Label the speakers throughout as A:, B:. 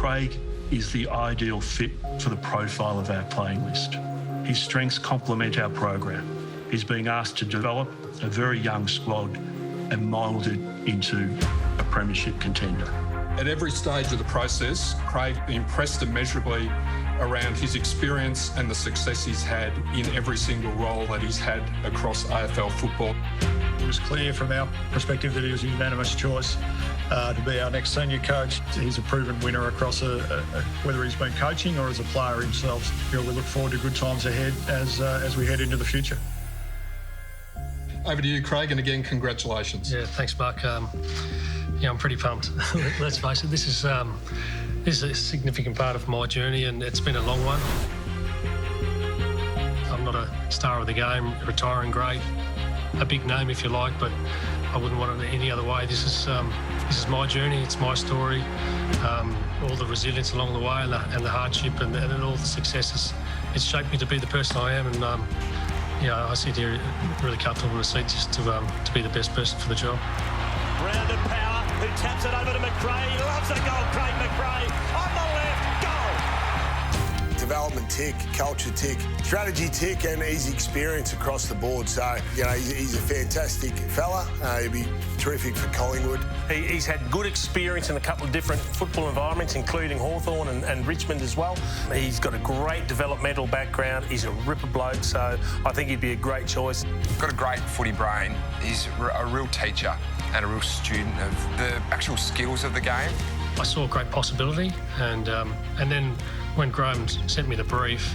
A: Craig is the ideal fit for the profile of our playing list. His strengths complement our program. He's being asked to develop a very young squad and mould it into a premiership contender.
B: At every stage of the process, Craig impressed immeasurably around his experience and the success he's had in every single role that he's had across AFL football.
C: It was clear from our perspective that he was a unanimous choice to be our next senior coach. He's a proven winner across whether he's been coaching or as a player himself. We look forward to good times ahead as we head into the future.
B: Over to you, Craig, and again, congratulations.
D: Yeah, thanks, Mark. Yeah, I'm pretty pumped. Let's face it, this is a significant part of my journey, and it's been a long one. I'm not a star of the game, retiring great, a big name if you like, but I wouldn't want it any other way. This is my journey, it's my story, all the resilience along the way and the hardship and all the successes. It's shaped me to be the person I am, and yeah, I sit here really comfortable in the seat just to be the best person for the job.
E: Rounded power, who taps it over to McRae. He loves a goal, Craig McRae. On the left, goal!
F: Development tick, culture tick, strategy tick, and his experience across the board. So, he's a fantastic fella. He'll be terrific for Collingwood.
G: He's had good experience in a couple of different football environments, including Hawthorn and Richmond as well. He's got a great developmental background. He's a ripper bloke, so I think he'd be a great choice.
H: Got a great footy brain. He's a real teacher and a real student of the actual skills of the game.
D: I saw a great possibility, and then when Graham sent me the brief,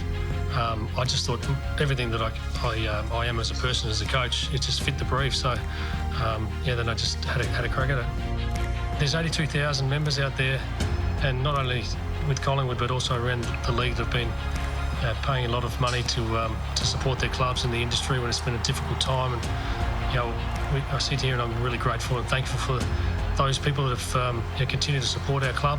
D: I just thought everything that I am as a person, as a coach, it just fit the brief. So, yeah, then I just had a crack at it. There's 82,000 members out there, and not only with Collingwood, but also around the league that have been paying a lot of money to support their clubs in the industry when it's been a difficult time. And I sit here and I'm really grateful and thankful for those people that have continued to support our club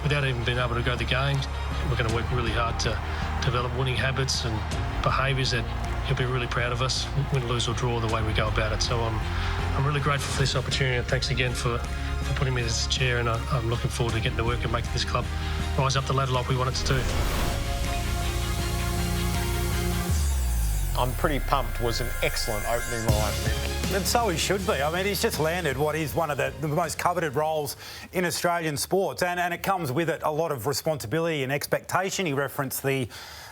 D: without even being able to go to the games. We're going to work really hard to develop winning habits and behaviours that you'll be really proud of us, win, lose or draw, the way we go about it. So I'm really grateful for this opportunity, and thanks again for putting me in this chair, and I'm looking forward to getting to work and making this club rise up the ladder like we want it to do.
I: I'm pretty pumped was an excellent opening line.
J: And so he should be. I mean, he's just landed what is one of the most coveted roles in Australian sports, and it comes with it a lot of responsibility and expectation. He referenced the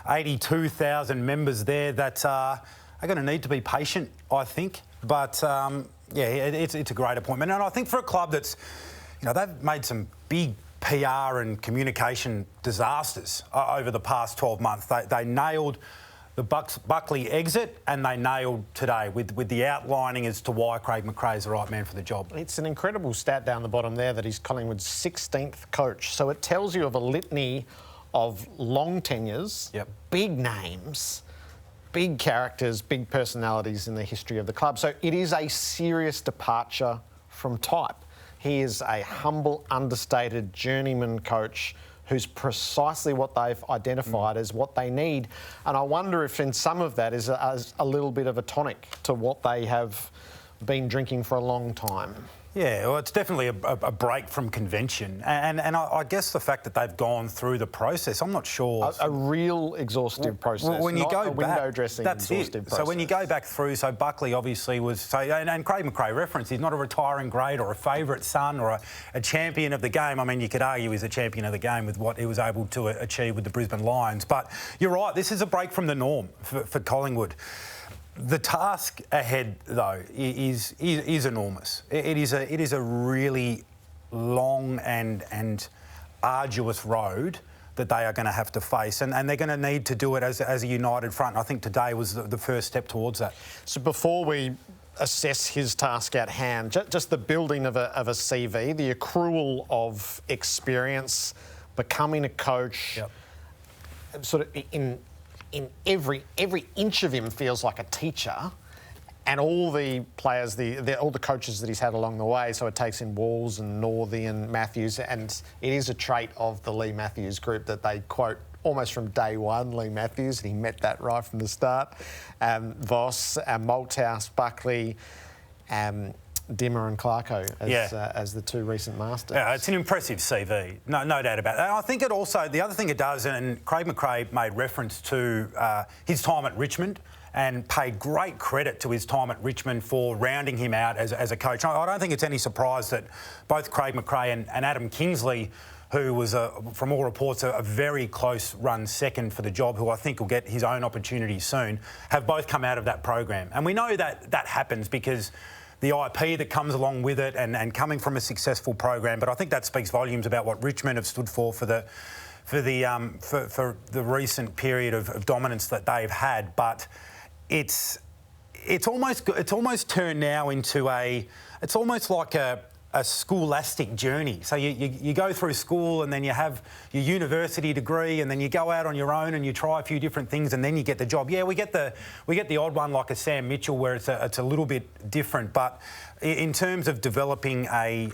J: 82,000 members there that are going to need to be patient, I think. But, yeah, it's a great appointment. And I think for a club that's, they've made some big PR and communication disasters over the past 12 months. They nailed the Buckley exit, and they nailed today with the outlining as to why Craig McRae is the right man for the job.
I: It's an incredible stat down the bottom there that he's Collingwood's 16th coach. So it tells you of a litany of long tenures, big names, big characters, big personalities in the history of the club. So it is a serious departure from type. He is a humble, understated journeyman coach who's precisely what they've identified as what they need. And I wonder if in some of that is a little bit of a tonic to what they have been drinking for a long time.
J: Yeah, well, it's definitely a break from convention. And I guess the fact that they've gone through the process, I'm not sure.
I: A real exhaustive process,
J: when you
I: not
J: go
I: a
J: back,
I: window dressing
J: that's
I: exhaustive
J: it.
I: process.
J: So when you go back through, so Buckley obviously was, and Craig McRae referenced, he's not a retiring great or a favourite son or a champion of the game. I mean, you could argue he's a champion of the game with what he was able to achieve with the Brisbane Lions. But you're right, this is a break from the norm for Collingwood. The task ahead, though, is enormous. It is a really long and arduous road that they are going to have to face, and they're going to need to do it as a united front. I think today was the first step towards that.
I: So before we assess his task at hand, just the building of a CV, the accrual of experience, becoming a coach, sort of in every inch of him feels like a teacher, and all the players, all the coaches that he's had along the way. So it takes in Walls and Northey and Matthews, and it is a trait of the Lee Matthews group that they quote almost from day one. Lee Matthews, and he met that right from the start. Voss, Malthouse, Buckley, Dimmer and Clarko as the two recent masters.
J: Yeah, it's an impressive CV, no doubt about that. I think it also, the other thing it does, and Craig McRae made reference to his time at Richmond and paid great credit to his time at Richmond for rounding him out as a coach. I don't think it's any surprise that both Craig McRae and Adam Kingsley, who was, from all reports, a very close run second for the job, who I think will get his own opportunity soon, have both come out of that program. And we know that that happens because the IP that comes along with it and coming from a successful program. But I think that speaks volumes about what Richmond have stood for the recent period of dominance that they've had. But it's almost turned now into it's almost like a scholastic journey. So you go through school and then you have your university degree and then you go out on your own and you try a few different things and then you get the job. Yeah, we get the odd one like a Sam Mitchell where it's a little bit different, but in terms of developing a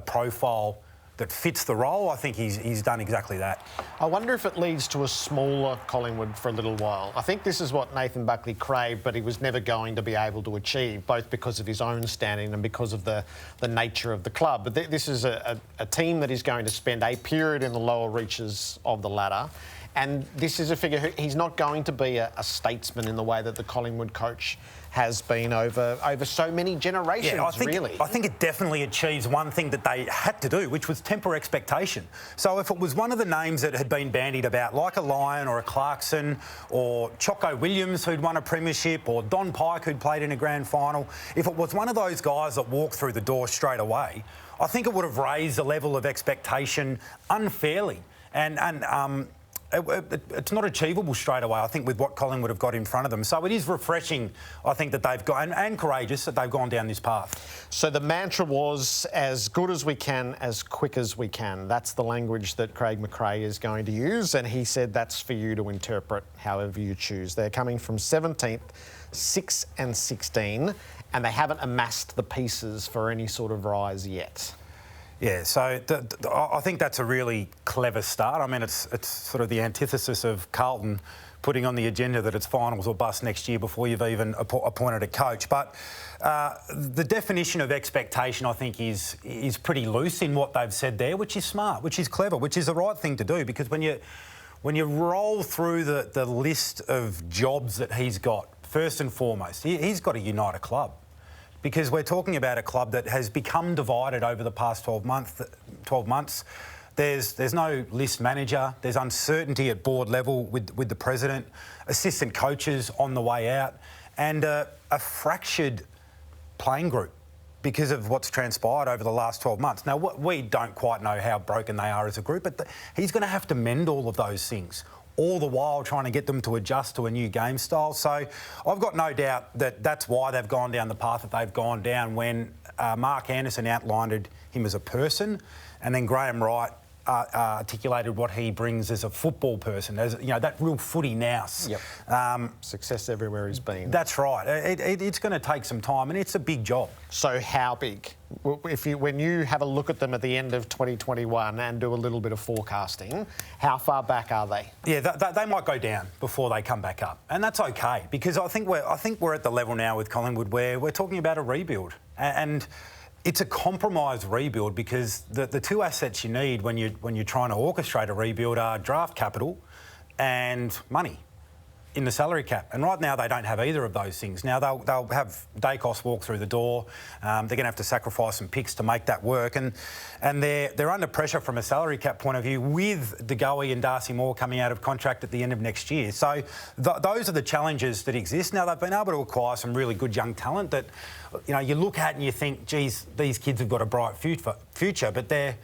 J: profile that fits the role, I think he's done exactly that.
I: I wonder if it leads to a smaller Collingwood for a little while. I think this is what Nathan Buckley craved, but he was never going to be able to achieve, both because of his own standing and because of the nature of the club. But this is a team that is going to spend a period in the lower reaches of the ladder. And this is a figure who he's not going to be a statesman in the way that the Collingwood coach has been over so many generations, really.
J: I think it definitely achieves one thing that they had to do, which was temper expectation. So if it was one of the names that had been bandied about, like a Lyon or a Clarkson or Choco Williams, who'd won a premiership, or Don Pike, who'd played in a grand final, if it was one of those guys that walked through the door straight away, I think it would have raised the level of expectation unfairly. It's not achievable straight away, I think, with what Collingwood have got in front of them. So it is refreshing, I think, that they've gone, and courageous that they've gone down this path.
I: So the mantra was as good as we can, as quick as we can. That's the language that Craig McRae is going to use, and he said that's for you to interpret however you choose. They're coming from 17th, 6 and 16, and they haven't amassed the pieces for any sort of rise yet.
J: Yeah, so I think that's a really clever start. I mean, it's sort of the antithesis of Carlton putting on the agenda that it's finals or bust next year before you've even appointed a coach. But the definition of expectation, I think, is pretty loose in what they've said there, which is smart, which is clever, which is the right thing to do, because when you roll through the list of jobs that he's got, first and foremost, he's got to unite a club. Because we're talking about a club that has become divided over the past 12 months. There's no list manager. There's uncertainty at board level with the president, assistant coaches on the way out, and a fractured playing group because of what's transpired over the last 12 months. Now, we don't quite know how broken they are as a group, but he's going to have to mend all of those things, all the while trying to get them to adjust to a new game style. So I've got no doubt that that's why they've gone down the path that they've gone down when Mark Anderson outlined him as a person, and then Graham Wright articulated what he brings as a football person, as that real footy nous.
I: Yep. Success everywhere he's been.
J: That's right. It's going to take some time, and it's a big job.
I: So how big? When you have a look at them at the end of 2021 and do a little bit of forecasting, how far back are they?
J: Yeah, they might go down before they come back up, and that's okay, because I think we're at the level now with Collingwood where we're talking about a rebuild, and it's a compromised rebuild, because the two assets you need when you're trying to orchestrate a rebuild are draft capital and money in the salary cap. And right now they don't have either of those things. Now they'll have Dacos walk through the door. They're going to have to sacrifice some picks to make that work, and they're under pressure from a salary cap point of view, with De Goey and Darcy Moore coming out of contract at the end of next year. So those are the challenges that exist. Now, they've been able to acquire some really good young talent that you look at and you think, geez, these kids have got a bright future, but they're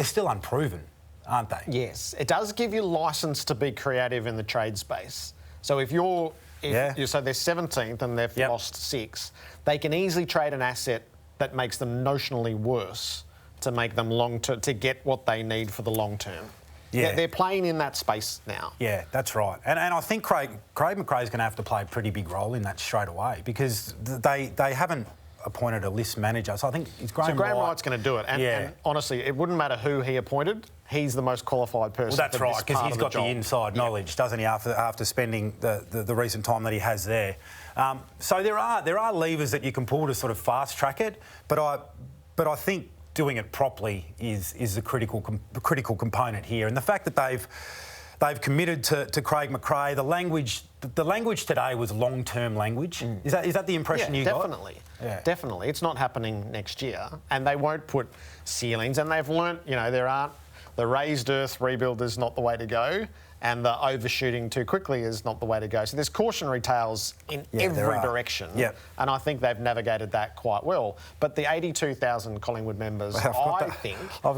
J: still unproven, aren't they?
I: Yes, it does give you licence to be creative in the trade space. So if so they're 17th and they've lost 6, they can easily trade an asset that makes them notionally worse to make them to get what they need for the long term. Yeah, they're playing in that space now.
J: Yeah, that's right. And I think Craig McRae is going to have to play a pretty big role in that straight away, because they haven't appointed a list manager. So I think it's Graham
I: Wright's going to do it. And honestly, it wouldn't matter who he appointed. He's the most qualified person.
J: Well, that's right, because he's got the inside knowledge, doesn't he, after spending the recent time that he has there. So there are levers that you can pull to sort of fast track it, but I think doing it properly is the critical component here, and the fact that they've committed to Craig McRae. The language today was long-term language. Is that the impression you got?
I: Definitely. It's not happening next year, and they won't put ceilings. And they've learnt, the raised earth rebuild is not the way to go, and the overshooting too quickly is not the way to go. So there's cautionary tales in every direction, and I think they've navigated that quite well. But the 82,000 Collingwood members,
J: I've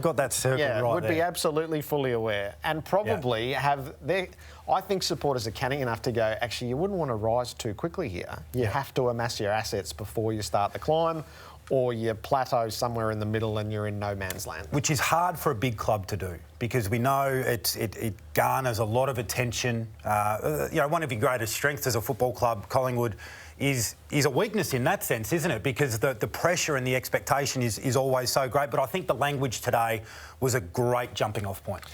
J: got that circled right
I: would
J: there.
I: be absolutely fully aware, and probably have their. I think supporters are canny enough to go, actually, you wouldn't want to rise too quickly here. You have to amass your assets before you start the climb, or you plateau somewhere in the middle and you're in no man's land.
J: Which is hard for a big club to do, because we know it garners a lot of attention. One of your greatest strengths as a football club, Collingwood, is a weakness in that sense, isn't it? Because the pressure and the expectation is always so great. But I think the language today was a great jumping off point.